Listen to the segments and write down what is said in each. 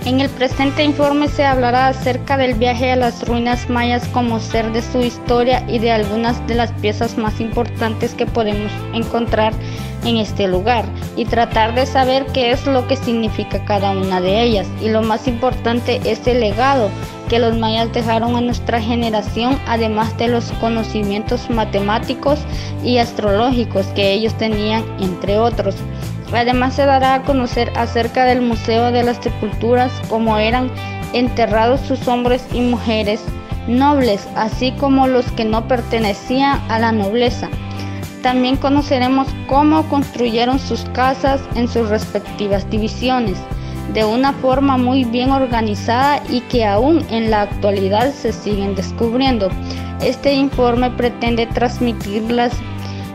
En el presente informe se hablará acerca del viaje a las ruinas mayas, conocer de su historia y de algunas de las piezas más importantes que podemos encontrar en este lugar y tratar de saber qué es lo que significa cada una de ellas. Y lo más importante es el legado que los mayas dejaron a nuestra generación, además de los conocimientos matemáticos y astrológicos que ellos tenían, entre otros. Además se dará a conocer acerca del Museo de las Sepulturas, cómo eran enterrados sus hombres y mujeres nobles, así como los que no pertenecían a la nobleza. También conoceremos cómo construyeron sus casas en sus respectivas divisiones, de una forma muy bien organizada y que aún en la actualidad se siguen descubriendo. Este informe pretende transmitir las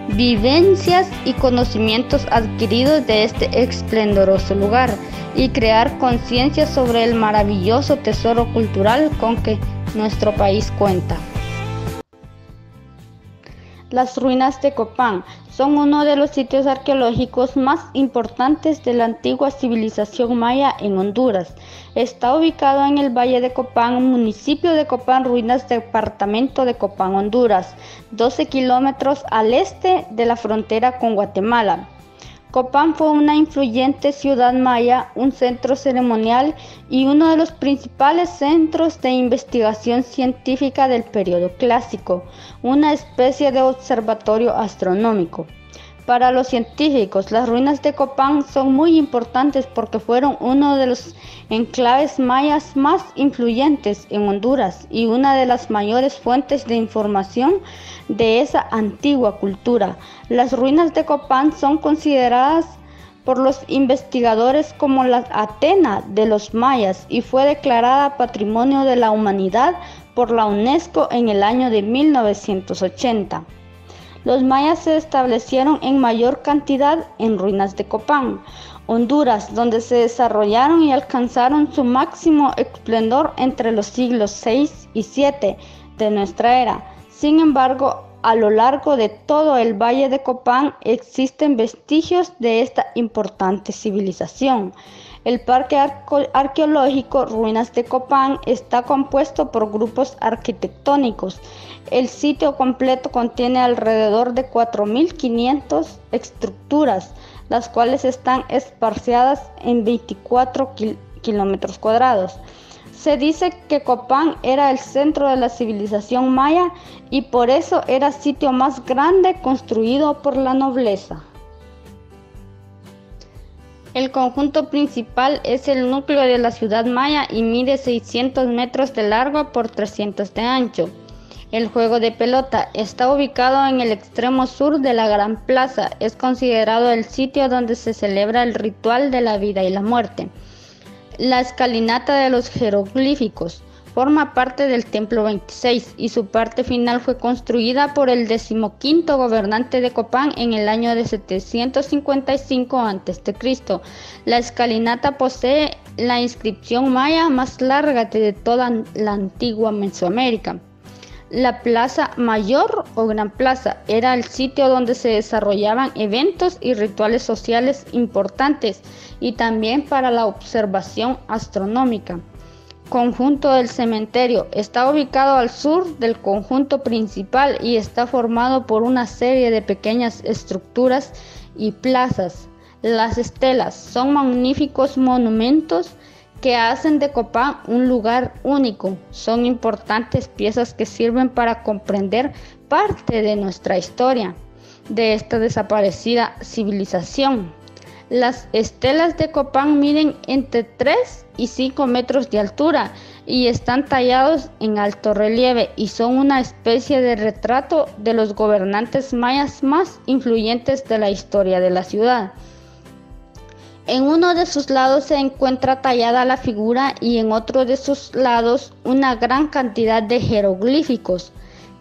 vivencias y conocimientos adquiridos de este esplendoroso lugar y crear conciencia sobre el maravilloso tesoro cultural con que nuestro país cuenta. Las ruinas de Copán son uno de los sitios arqueológicos más importantes de la antigua civilización maya en Honduras. Está ubicado en el Valle de Copán, municipio de Copán Ruinas, departamento de Copán, Honduras, 12 kilómetros al este de la frontera con Guatemala. Copán fue una influyente ciudad maya, un centro ceremonial y uno de los principales centros de investigación científica del periodo clásico, una especie de observatorio astronómico. Para los científicos, las ruinas de Copán son muy importantes porque fueron uno de los enclaves mayas más influyentes en Honduras y una de las mayores fuentes de información de esa antigua cultura. Las ruinas de Copán son consideradas por los investigadores como la Atena de los mayas y fue declarada Patrimonio de la Humanidad por la UNESCO en el año de 1980. Los mayas se establecieron en mayor cantidad en ruinas de Copán, Honduras, donde se desarrollaron y alcanzaron su máximo esplendor entre los siglos VI y VII de nuestra era. Sin embargo, a lo largo de todo el Valle de Copán existen vestigios de esta importante civilización. El Parque Arqueológico Ruinas de Copán está compuesto por grupos arquitectónicos. El sitio completo contiene alrededor de 4.500 estructuras, las cuales están esparcidas en 24 kilómetros cuadrados. Se dice que Copán era el centro de la civilización maya y por eso era el sitio más grande construido por la nobleza. El conjunto principal es el núcleo de la ciudad maya y mide 600 metros de largo por 300 de ancho. El juego de pelota está ubicado en el extremo sur de la Gran Plaza. Es considerado el sitio donde se celebra el ritual de la vida y la muerte. La escalinata de los jeroglíficos forma parte del Templo 26 y su parte final fue construida por el 15º gobernante de Copán en el año de 755 a.C. La escalinata posee la inscripción maya más larga de toda la antigua Mesoamérica. La Plaza Mayor o Gran Plaza era el sitio donde se desarrollaban eventos y rituales sociales importantes y también para la observación astronómica. Conjunto del cementerio está ubicado al sur del conjunto principal y está formado por una serie de pequeñas estructuras y plazas. Las estelas son magníficos monumentos que hacen de Copán un lugar único. Son importantes piezas que sirven para comprender parte de nuestra historia, de esta desaparecida civilización. Las estelas de Copán miden entre 3 y 5 metros de altura y están tallados en alto relieve y son una especie de retrato de los gobernantes mayas más influyentes de la historia de la ciudad. En uno de sus lados se encuentra tallada la figura y en otro de sus lados una gran cantidad de jeroglíficos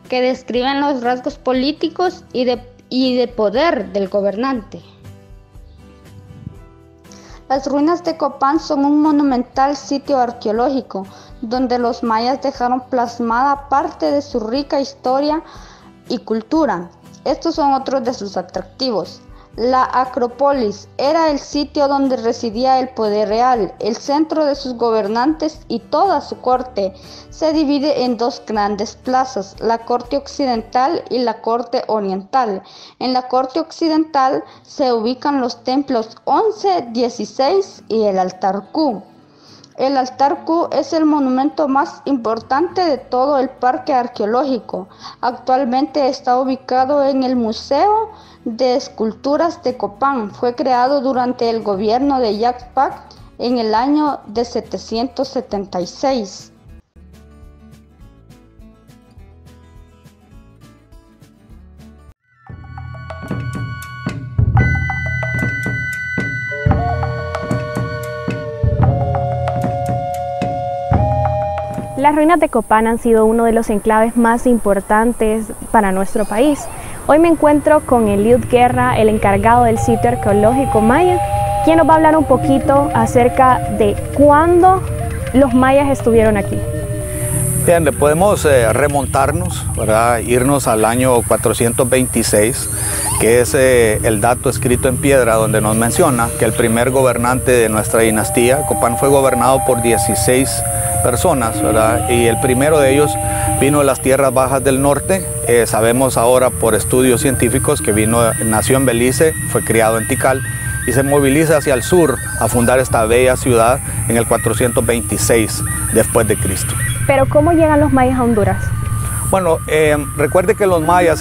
que describen los rasgos políticos y de poder del gobernante. Las ruinas de Copán son un monumental sitio arqueológico donde los mayas dejaron plasmada parte de su rica historia y cultura. Estos son otros de sus atractivos. La Acrópolis era el sitio donde residía el poder real, el centro de sus gobernantes y toda su corte. Se divide en dos grandes plazas, la corte occidental y la corte oriental. En la corte occidental se ubican los templos 11, 16 y el altar Q. El altar Q es el monumento más importante de todo el parque arqueológico. Actualmente está ubicado en el Museo de Esculturas de Copán. Fue creado durante el gobierno de Jacques Pac en el año de 776. Las ruinas de Copán han sido uno de los enclaves más importantes para nuestro país. Hoy me encuentro con Eliud Guerra, el encargado del sitio arqueológico maya, quien nos va a hablar un poquito acerca de cuándo los mayas estuvieron aquí. Bien, le podemos remontarnos, ¿verdad? Irnos al año 426, que es el dato escrito en piedra donde nos menciona que el primer gobernante de nuestra dinastía, Copán, fue gobernado por 16 personas, ¿verdad? Y el primero de ellos vino de las tierras bajas del norte. Sabemos ahora por estudios científicos que nació en Belice, fue criado en Tikal y se moviliza hacia el sur a fundar esta bella ciudad en el 426 después de Cristo. Pero ¿cómo llegan los mayas a Honduras? Bueno, recuerde que los mayas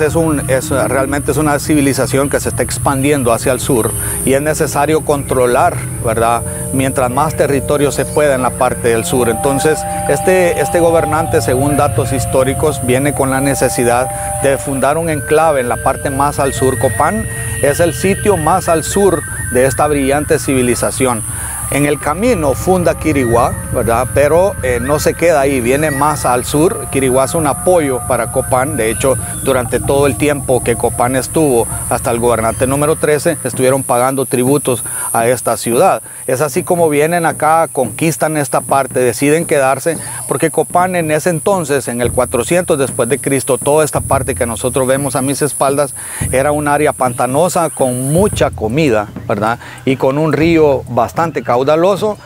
realmente es una civilización que se está expandiendo hacia el sur y es necesario controlar, ¿verdad?, mientras más territorio se pueda en la parte del sur. Entonces, este gobernante, según datos históricos, viene con la necesidad de fundar un enclave en la parte más al sur. Copán es el sitio más al sur de esta brillante civilización. En el camino funda Quiriguá, ¿verdad? Pero no se queda ahí, viene más al sur. Quiriguá es un apoyo para Copán. De hecho, durante todo el tiempo que Copán estuvo, hasta el gobernante número 13, estuvieron pagando tributos a esta ciudad. Es así como vienen acá, conquistan esta parte, deciden quedarse, porque Copán en ese entonces, en el 400 después de Cristo, toda esta parte que nosotros vemos a mis espaldas, era un área pantanosa con mucha comida, ¿verdad? Y con un río bastante caudaloso,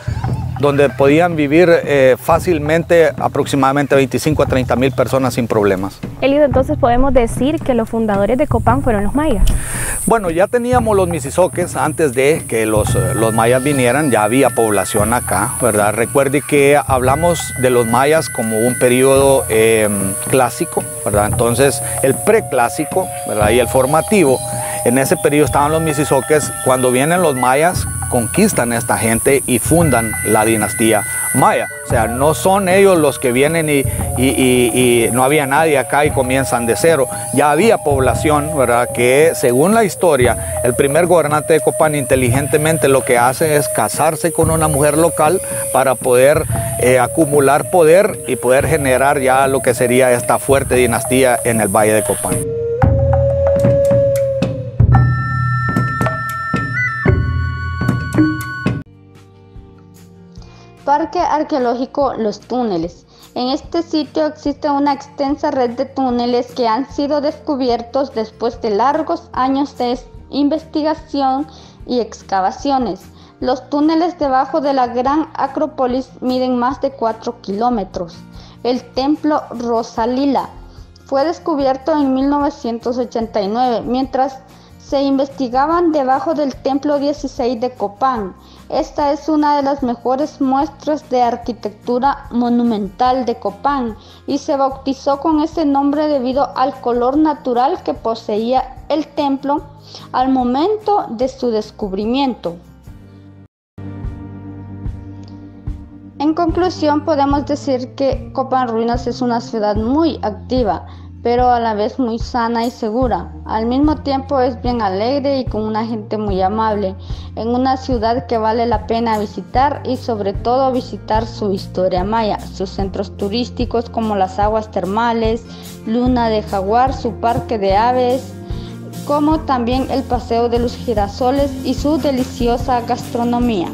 donde podían vivir fácilmente aproximadamente 25 a 30 mil personas sin problemas. Eliud, entonces podemos decir que los fundadores de Copán fueron los mayas. Bueno, ya teníamos los misizoques antes de que los mayas vinieran, ya había población acá, ¿verdad? Recuerde que hablamos de los mayas como un periodo clásico, ¿verdad? Entonces el preclásico, ¿verdad?, y el formativo, en ese periodo estaban los misizoques. Cuando vienen los mayas, conquistan a esta gente y fundan la dinastía maya. O sea, no son ellos los que vienen y no había nadie acá y comienzan de cero. Ya había población, ¿verdad?, que según la historia, el primer gobernante de Copán inteligentemente lo que hace es casarse con una mujer local para poder acumular poder y poder generar ya lo que sería esta fuerte dinastía en el Valle de Copán. Parque Arqueológico Los Túneles. En este sitio existe una extensa red de túneles que han sido descubiertos después de largos años de investigación y excavaciones. Los túneles debajo de la Gran Acrópolis miden más de 4 kilómetros. El Templo Rosalila fue descubierto en 1989, mientras se investigaban debajo del Templo 16 de Copán. Esta es una de las mejores muestras de arquitectura monumental de Copán y se bautizó con ese nombre debido al color natural que poseía el templo al momento de su descubrimiento. En conclusión, podemos decir que Copán Ruinas es una ciudad muy activa, pero a la vez muy sana y segura. Al mismo tiempo es bien alegre y con una gente muy amable, en una ciudad que vale la pena visitar y sobre todo visitar su historia maya, sus centros turísticos como las aguas termales, Luna de Jaguar, su parque de aves, como también el Paseo de los Girasoles y su deliciosa gastronomía.